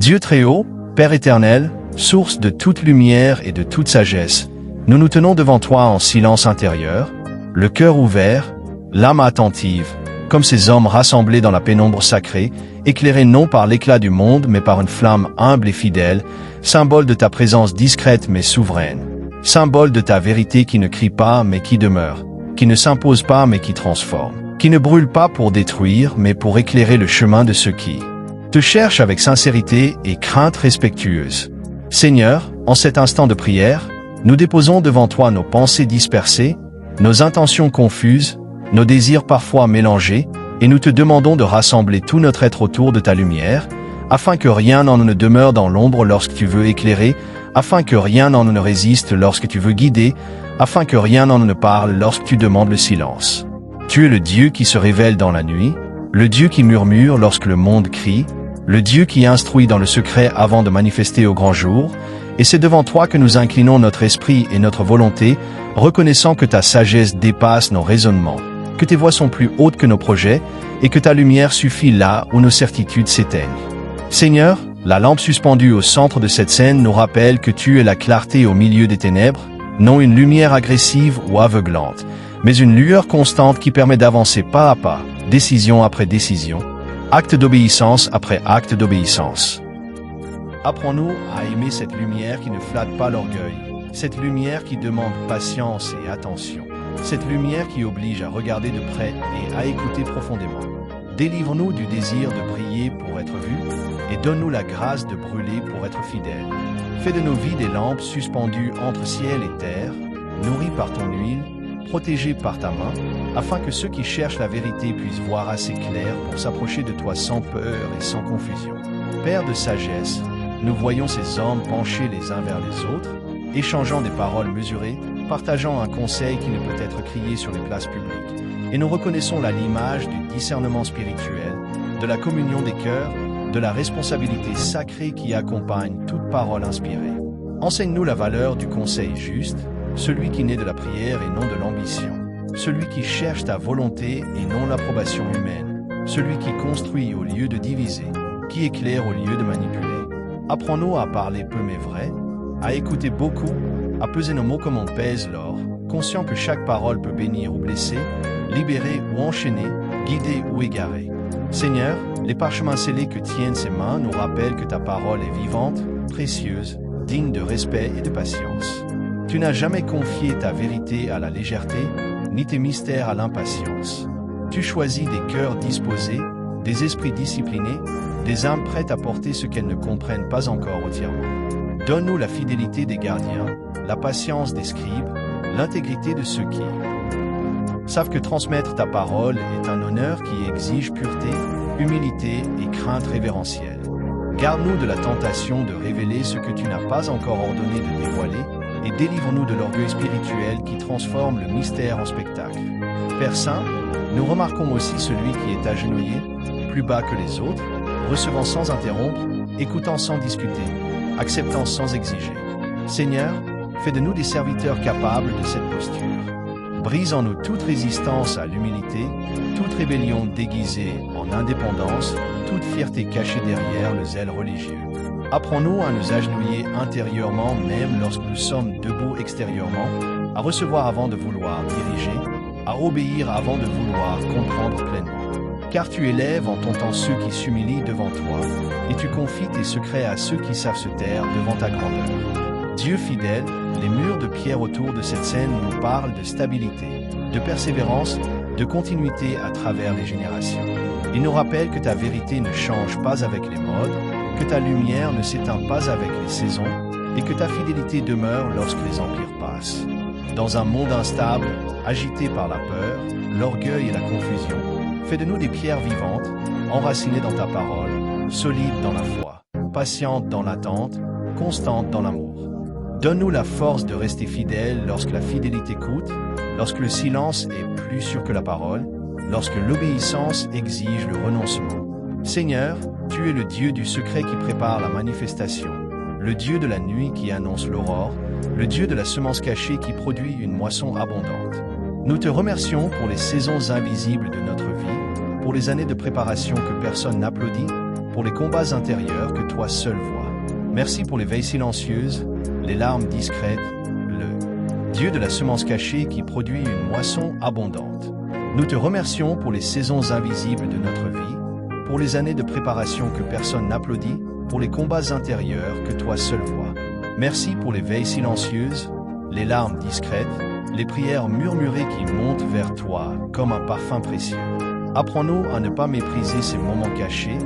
Dieu très haut, Père éternel, source de toute lumière et de toute sagesse, nous nous tenons devant toi en silence intérieur, le cœur ouvert, l'âme attentive, comme ces hommes rassemblés dans la pénombre sacrée, éclairés non par l'éclat du monde mais par une flamme humble et fidèle, symbole de ta présence discrète mais souveraine, symbole de ta vérité qui ne crie pas mais qui demeure, qui ne s'impose pas mais qui transforme, qui ne brûle pas pour détruire mais pour éclairer le chemin de ceux qui te cherchent avec sincérité et crainte respectueuse. Seigneur, en cet instant de prière, nous déposons devant toi nos pensées dispersées, nos intentions confuses, nos désirs parfois mélangés, et nous te demandons de rassembler tout notre être autour de ta lumière, afin que rien en nous ne demeure dans l'ombre lorsque tu veux éclairer, afin que rien en nous ne résiste lorsque tu veux guider, afin que rien en nous ne parle lorsque tu demandes le silence. Tu es le Dieu qui se révèle dans la nuit, le Dieu qui murmure lorsque le monde crie, le Dieu qui instruit dans le secret avant de manifester au grand jour, et c'est devant toi que nous inclinons notre esprit et notre volonté, reconnaissant que ta sagesse dépasse nos raisonnements, que tes voies sont plus hautes que nos projets, et que ta lumière suffit là où nos certitudes s'éteignent. Seigneur, la lampe suspendue au centre de cette scène nous rappelle que tu es la clarté au milieu des ténèbres, non une lumière agressive ou aveuglante, mais une lueur constante qui permet d'avancer pas à pas, décision après décision, acte d'obéissance après acte d'obéissance. Apprends-nous à aimer cette lumière qui ne flatte pas l'orgueil, cette lumière qui demande patience et attention, cette lumière qui oblige à regarder de près et à écouter profondément. Délivre-nous du désir de briller pour être vus et donne-nous la grâce de brûler pour être fidèles. Fais de nos vies des lampes suspendues entre ciel et terre, nourries par ton huile, protégées par ta main, afin que ceux qui cherchent la vérité puissent voir assez clair pour s'approcher de toi sans peur et sans confusion. Père de sagesse, nous voyons ces hommes penchés les uns vers les autres, échangeant des paroles mesurées, partageant un conseil qui ne peut être crié sur les places publiques. Et nous reconnaissons là l'image du discernement spirituel, de la communion des cœurs, de la responsabilité sacrée qui accompagne toute parole inspirée. Enseigne-nous la valeur du conseil juste, celui qui naît de la prière et non de l'ambition, celui qui cherche ta volonté et non l'approbation humaine, celui qui construit au lieu de diviser, qui éclaire au lieu de manipuler. Apprends-nous à parler peu mais vrai, à écouter beaucoup, à peser nos mots comme on pèse l'or, conscient que chaque parole peut bénir ou blesser, libérer ou enchaîner, guider ou égarer. Seigneur, les parchemins scellés que tiennent ces mains nous rappellent que ta parole est vivante, précieuse, digne de respect et de patience. Tu n'as jamais confié ta vérité à la légèreté, ni tes mystères à l'impatience. Tu choisis des cœurs disposés, des esprits disciplinés, des âmes prêtes à porter ce qu'elles ne comprennent pas encore entièrement. Donne-nous la fidélité des gardiens, la patience des scribes, l'intégrité de ceux qui savent que transmettre ta parole est un honneur qui exige pureté, humilité et crainte révérentielle. Garde-nous de la tentation de révéler ce que tu n'as pas encore ordonné de dévoiler, et délivre-nous de l'orgueil spirituel qui transforme le mystère en spectacle. Père Saint, nous remarquons aussi celui qui est agenouillé, plus bas que les autres, recevant sans interrompre, écoutant sans discuter, acceptant sans exiger. Seigneur, fais de nous des serviteurs capables de cette posture. Brise en nous toute résistance à l'humilité, toute rébellion déguisée en indépendance, toute fierté cachée derrière le zèle religieux. Apprends-nous à nous agenouiller intérieurement même lorsque nous sommes debout extérieurement, à recevoir avant de vouloir diriger, à obéir avant de vouloir comprendre pleinement. Car tu élèves en ton temps ceux qui s'humilient devant toi, et tu confies tes secrets à ceux qui savent se taire devant ta grandeur. Dieu fidèle, les murs de pierre autour de cette scène nous parlent de stabilité, de persévérance, de continuité à travers les générations. Ils nous rappellent que ta vérité ne change pas avec les modes, que ta lumière ne s'éteint pas avec les saisons, et que ta fidélité demeure lorsque les empires passent. Dans un monde instable, agité par la peur, l'orgueil et la confusion, fais de nous des pierres vivantes, enracinées dans ta parole, solides dans la foi, patientes dans l'attente, constantes dans l'amour. Donne-nous la force de rester fidèles lorsque la fidélité coûte, lorsque le silence est plus sûr que la parole, lorsque l'obéissance exige le renoncement. Seigneur, tu es le Dieu du secret qui prépare la manifestation, le Dieu de la nuit qui annonce l'aurore, le Dieu de la semence cachée qui produit une moisson abondante. Nous te remercions pour les saisons invisibles de notre vie, pour les années de préparation que personne n'applaudit, pour les combats intérieurs que toi seul vois. Merci pour les veilles silencieuses, les larmes discrètes, le Dieu de la semence cachée qui produit une moisson abondante. Nous te remercions pour les saisons invisibles de notre vie, pour les années de préparation que personne n'applaudit, pour les combats intérieurs que toi seul vois. Merci pour les veilles silencieuses, les larmes discrètes, les prières murmurées qui montent vers toi comme un parfum précieux. Apprends-nous à ne pas mépriser ces moments cachés,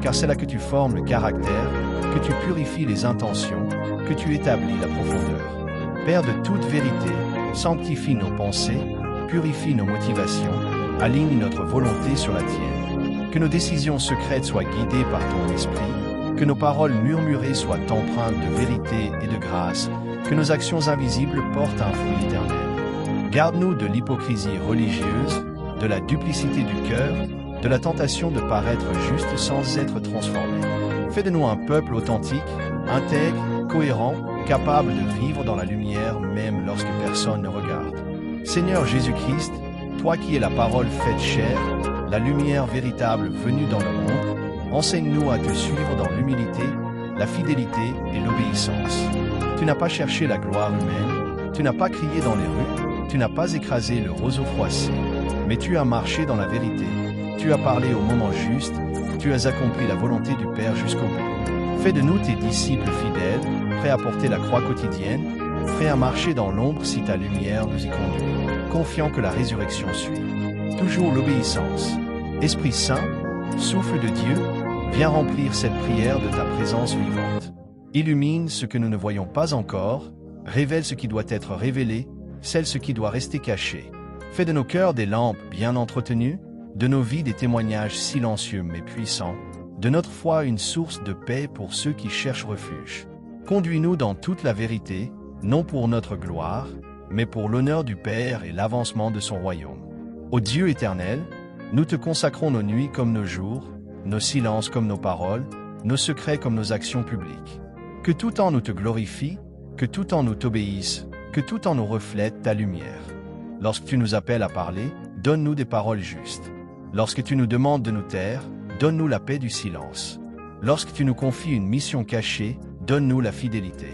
car c'est là que tu formes le caractère, que tu purifies les intentions, que tu établis la profondeur. Père de toute vérité, sanctifie nos pensées, purifie nos motivations, aligne notre volonté sur la tienne. Que nos décisions secrètes soient guidées par ton esprit, que nos paroles murmurées soient empreintes de vérité et de grâce, que nos actions invisibles portent un fruit éternel. Garde-nous de l'hypocrisie religieuse, de la duplicité du cœur, de la tentation de paraître juste sans être transformé. Fais de nous un peuple authentique, intègre, cohérent, capable de vivre dans la lumière même lorsque personne ne regarde. Seigneur Jésus-Christ, toi qui es la parole faite chair, la lumière véritable venue dans le monde, enseigne-nous à te suivre dans l'humilité, la fidélité et l'obéissance. Tu n'as pas cherché la gloire humaine, tu n'as pas crié dans les rues, tu n'as pas écrasé le roseau froissé, mais tu as marché dans la vérité, tu as parlé au moment juste, tu as accompli la volonté du Père jusqu'au bout. Fais de nous tes disciples fidèles, prêts à porter la croix quotidienne, prêts à marcher dans l'ombre si ta lumière nous y conduit, confiant que la résurrection suit. Toujours l'obéissance. Esprit Saint, souffle de Dieu, viens remplir cette prière de ta présence vivante. Illumine ce que nous ne voyons pas encore, révèle ce qui doit être révélé, scelle ce qui doit rester caché. Fais de nos cœurs des lampes bien entretenues, de nos vies des témoignages silencieux mais puissants, de notre foi une source de paix pour ceux qui cherchent refuge. Conduis-nous dans toute la vérité, non pour notre gloire, mais pour l'honneur du Père et l'avancement de son royaume. Ô Dieu éternel, nous te consacrons nos nuits comme nos jours, nos silences comme nos paroles, nos secrets comme nos actions publiques. Que tout temps nous te glorifie, que tout temps nous t'obéisse, que tout temps nous reflète ta lumière. Lorsque tu nous appelles à parler, donne-nous des paroles justes. Lorsque tu nous demandes de nous taire, donne-nous la paix du silence. Lorsque tu nous confies une mission cachée, donne-nous la fidélité.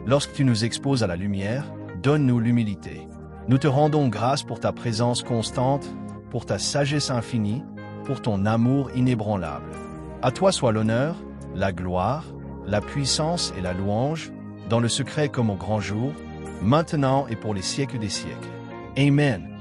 Lorsque tu nous exposes à la lumière, donne-nous l'humilité. Nous te rendons grâce pour ta présence constante, pour ta sagesse infinie, pour ton amour inébranlable. À toi soit l'honneur, la gloire, la puissance et la louange, dans le secret comme au grand jour, maintenant et pour les siècles des siècles. Amen.